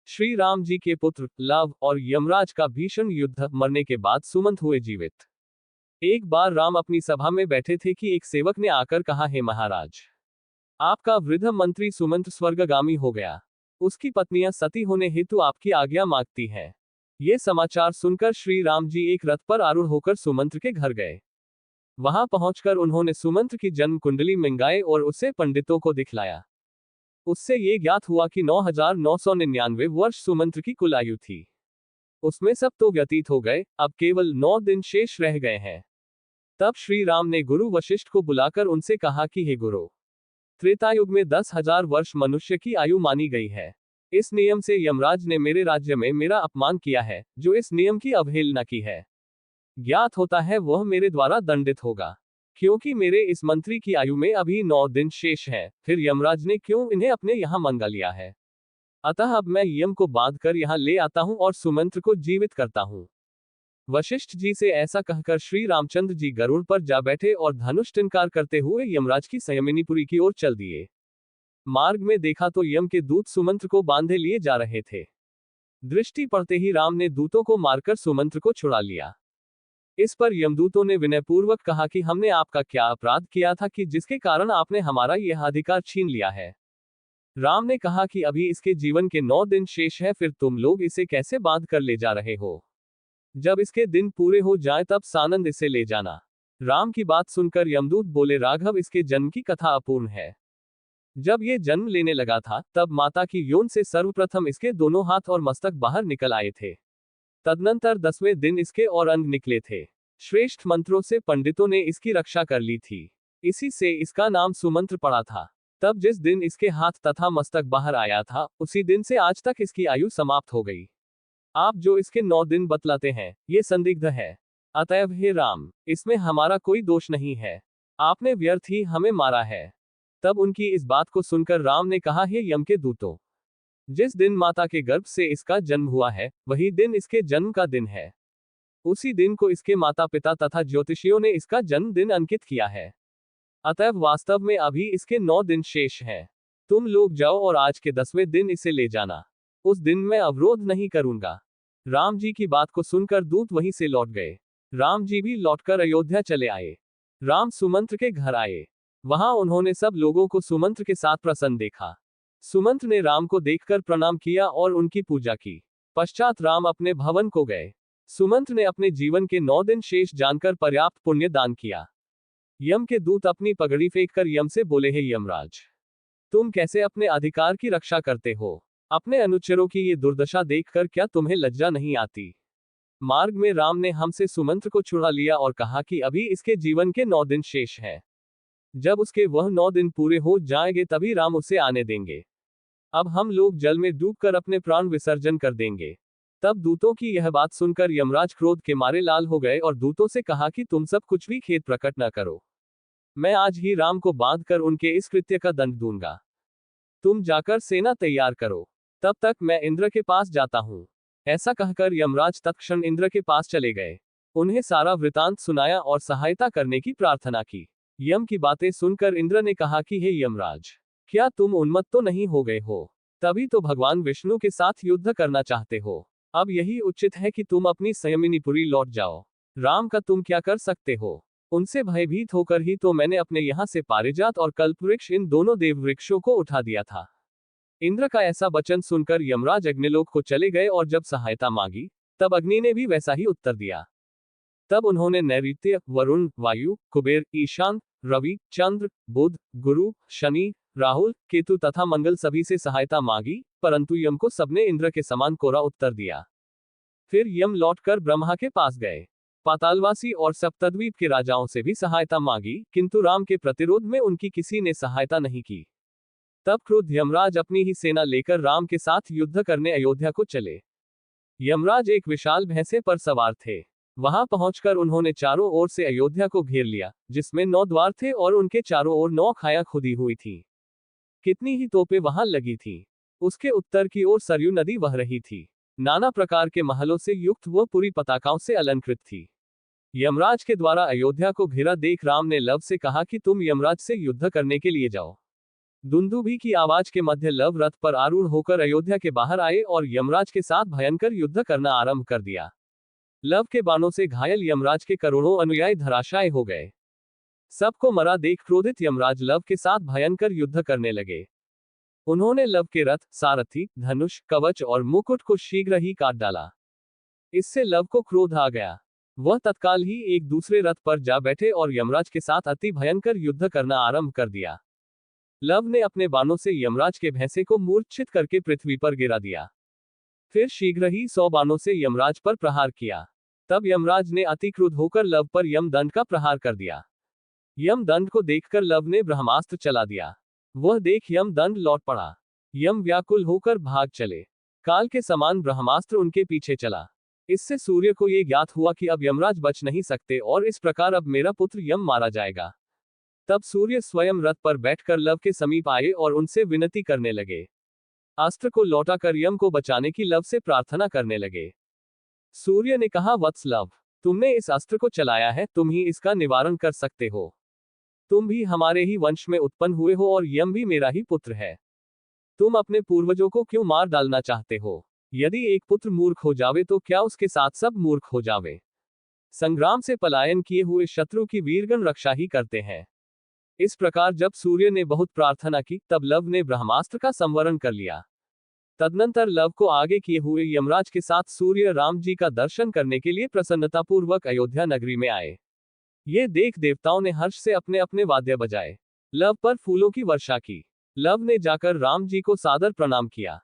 श्री राम जी के पुत्र लव और यमराज का भीषण युद्ध मरने के बाद सुमंत हुए जीवित। एक बार राम अपनी सभा में बैठे थे कि एक सेवक ने आकर कहा, हे महाराज, आपका वृद्ध मंत्री सुमंत स्वर्गगामी हो गया। उसकी पत्नियां सती होने हेतु आपकी आज्ञा मांगती हैं। ये समाचार सुनकर श्री राम जी एक रथ पर आरूढ़ होकर सुमंत के घर गए। वहां पहुंचकर उन्होंने सुमंत की जन्म कुंडली मंगाई और उसे पंडितों को दिखलाया। उससे ये ज्ञात हुआ कि 9,999 वर्ष सुमंत की कुल आयु थी। उसमें सब तो व्यतीत हो गए, अब केवल 9 दिन शेष रह गए हैं। तब श्री राम ने गुरु वशिष्ठ को बुलाकर उनसे कहा कि हे गुरु, त्रेतायुग में 10,000 वर्ष मनुष्य की आयु मानी गई है। इस नियम से यमराज ने मेरे राज्य में मेरा अपमान किया है। जो इस नियम की अवहेलना की है, ज्ञात होता है वह मेरे द्वारा दंडित होगा। क्योंकि मेरे इस मंत्री की आयु में अभी 9 दिन शेष है, फिर यमराज ने क्यों इन्हें अपने यहाँ मंगा लिया है। अतः अब मैं यम को बांध कर यहाँ ले आता हूँ और सुमंत्र को जीवित करता हूँ। वशिष्ठ जी से ऐसा कहकर श्री रामचंद्र जी गरुड़ पर जा बैठे और धनुष टंकार करते हुए यमराज की संयमिनीपुरी की ओर चल दिए। मार्ग में देखा तो यम के दूत सुमंत्र को बांधे लिए जा रहे थे। दृष्टि पड़ते ही राम ने दूतों को मारकर सुमंत्र को छुड़ा लिया। इस पर यमदूतों ने विनयपूर्वक कहा कि हमने आपका क्या अपराध किया था कि जिसके कारण आपने हमारा यह अधिकार छीन लिया है। राम ने कहा कि अभी इसके जीवन के 9 दिन शेष है, फिर तुम लोग इसे कैसे बांध कर ले जा रहे हो। जब इसके दिन पूरे हो जाए तब सानंद इसे ले जाना। राम की बात सुनकर यमदूत बोले, राघव, इसके जन्म की कथा अपूर्ण है। जब ये जन्म लेने लगा था तब माता की योन से सर्वप्रथम इसके दोनों हाथ और मस्तक बाहर निकल आए थे। तदनंतर 10वें दिन इसके और अंग निकले थे। श्रेष्ठ मंत्रों से पंडितों ने इसकी रक्षा कर ली थी। इसी से इसका नाम सुमंत्र पड़ा था। तब जिस दिन इसके हाथ तथा मस्तक बाहर आया था, उसी दिन से आज तक इसकी आयु समाप्त हो गई। आप जो इसके 9 दिन बतलाते हैं, ये संदिग्ध है। अतएव हे राम, इसमें हमारा कोई दोष नहीं है। आपने व्यर्थ ही हमें मारा है। तब उनकी इस बात को सुनकर राम ने कहा, हे यम के दूतों, जिस दिन माता के गर्भ से इसका जन्म हुआ है, वही दिन इसके जन्म का दिन है। उसी दिन को इसके माता पिता तथा ज्योतिषियों ने इसका जन्मदिन अंकित किया है। अतएव वास्तव में अभी इसके 9 दिन शेष हैं। तुम लोग जाओ और आज के 10वें दिन इसे ले जाना। उस दिन मैं अवरोध नहीं करूंगा। राम जी की बात को सुनकर दूत वहीं से लौट गए। राम जी भी लौटकर अयोध्या चले आए। राम सुमंत्र के घर आए। वहां उन्होंने सब लोगों को सुमंत्र के साथ प्रसन्न देखा। सुमंत्र ने राम को देखकर प्रणाम किया और उनकी पूजा की। पश्चात राम अपने भवन को गए। सुमंत्र ने अपने जीवन के 9 दिन शेष जानकर पर्याप्त पुण्य दान किया। यम के दूत अपनी पगड़ी फेंककर यम से बोले, हे यमराज, तुम कैसे अपने अधिकार की रक्षा करते हो। अपने अनुचरों की ये दुर्दशा देखकर क्या तुम्हें लज्जा नहीं आती। मार्ग में राम ने हमसे सुमंत्र को छुड़ा लिया और कहा कि अभी इसके जीवन के 9 दिन शेष है। जब उसके वह 9 दिन पूरे हो जाएंगे तभी राम उसे आने देंगे। अब हम लोग जल में डूबकर अपने प्राण विसर्जन कर देंगे। तब दूतों की यह बात सुनकर यमराज क्रोध के मारे लाल हो गए और दूतों से कहा कि तुम सब कुछ भी खेद प्रकट न करो। मैं आज ही राम को बांधकर उनके इस कृत्य का दंड दूंगा। तुम जाकर सेना तैयार करो, तब तक मैं इंद्र के पास जाता हूं। ऐसा कहकर यमराज तत्क्षण इंद्र के पास चले गए। उन्हें सारा वृतांत सुनाया और सहायता करने की प्रार्थना की। यम की बातें सुनकर इंद्र ने कहा कि हे यमराज, क्या तुम उन्मत्त तो नहीं हो गए हो। तभी तो भगवान विष्णु के साथ युद्ध करना चाहते हो। अब यही उचित है कि तुम अपनी संयमिनीपुरी लौट जाओ। राम का तुम क्या कर सकते हो। उनसे भयभीत होकर ही तो मैंने अपने यहाँ से पारिजात और कल्पवृक्ष, इन दोनों देव वृक्षों को उठा दिया था। इंद्र का ऐसा वचन सुनकर यमराज अग्निलोक को चले गए और जब सहायता मांगी तब अग्नि ने भी वैसा ही उत्तर दिया। तब उन्होंने नैऋत्य, वरुण, वायु, कुबेर, ईशान, रवि, चंद्र, बुध, गुरु, शनि, राहुल, केतु तथा मंगल सभी से सहायता मांगी, परंतु यम को सबने इंद्र के समान कोरा उत्तर दिया। फिर यम लौटकर ब्रह्मा के पास गए। पातालवासी और सप्तद्वीप के राजाओं से भी सहायता मांगी, किंतु राम के प्रतिरोध में उनकी किसी ने सहायता नहीं की। तब क्रुद्ध यमराज अपनी ही सेना लेकर राम के साथ युद्ध करने अयोध्या को चले। यमराज एक विशाल भैंसे पर सवार थे। वहां पहुंचकर उन्होंने चारों ओर से अयोध्या को घेर लिया, जिसमें 9 द्वार थे और उनके चारों ओर 9 खायां खुदी हुई थी। कितनी ही तोपें वहां लगी थी। उसके उत्तर की ओर सरयू नदी बह रही थी। नाना प्रकार के महलों से युक्त वह पूरी पताकाओं से अलंकृत थी। यमराज के द्वारा अयोध्या को घेरा देख राम ने लव से कहा कि तुम यमराज से युद्ध करने के लिए जाओ। दुंदुभी की आवाज के मध्य लव रथ पर आरूढ़ होकर अयोध्या के बाहर आए और यमराज के साथ भयंकर युद्ध करना आरंभ कर दिया। लव के बाणों से घायल यमराज के करोड़ों अनुयायी धराशायी हो गए। सबको मरा देख क्रोधित यमराज लव के साथ भयंकर युद्ध करने लगे। उन्होंने लव के रथ, सारथी, धनुष, कवच और मुकुट को शीघ्र ही काट डाला। इससे लव को क्रोध आ गया। वह तत्काल ही एक दूसरे रथ पर जा बैठे और यमराज के साथ अति भयंकर युद्ध करना आरंभ कर दिया। लव ने अपने बाणों से यमराज के भैंसे को मूर्छित करके पृथ्वी पर गिरा दिया। फिर शीघ्र ही 100 बाणों से यमराज पर प्रहार किया। तब यमराज ने अति क्रुद्ध होकर लव पर यमदंड का प्रहार कर दिया। यमदंड को देखकर लव ने ब्रह्मास्त्र चला दिया। वह देख यमदंड लौट पड़ा। यम व्याकुल होकर भाग चले। काल के समान ब्रह्मास्त्र उनके पीछे चला। इससे सूर्य को ये ज्ञात हुआ कि अब यमराज बच नहीं सकते और इस प्रकार अब मेरा पुत्र यम मारा जाएगा। तब सूर्य स्वयं रथ पर बैठकर लव के समीप आए और उनसे विनती करने लगे। अस्त्र को लौटाकर यम को बचाने की लव से प्रार्थना करने लगे। सूर्य ने कहा, वत्स लव, तुमने इस अस्त्र को चलाया है, तुम ही इसका निवारण कर सकते हो। तुम भी हमारे ही वंश में उत्पन्न हुए हो और यम भी मेरा ही पुत्र है। तुम अपने पूर्वजों को क्यों मार डालना चाहते हो? यदि एक पुत्र मूर्ख हो जावे तो क्या उसके साथ सब मूर्ख हो जावे? संग्राम से पलायन किए हुए शत्रु की वीरगण रक्षा ही करते हैं। इस प्रकार जब सूर्य ने बहुत प्रार्थना की तब लव ने ब्रह्मास्त्र का संवरण कर लिया। तदनंतर लव को आगे किए हुए यमराज के साथ सूर्य राम जी का दर्शन करने के लिए प्रसन्नतापूर्वक अयोध्या नगरी में आए। ये देख देवताओं ने हर्ष से अपने अपने वाद्य बजाए। लव पर फूलों की वर्षा की। लव ने जाकर राम जी को सादर प्रणाम किया।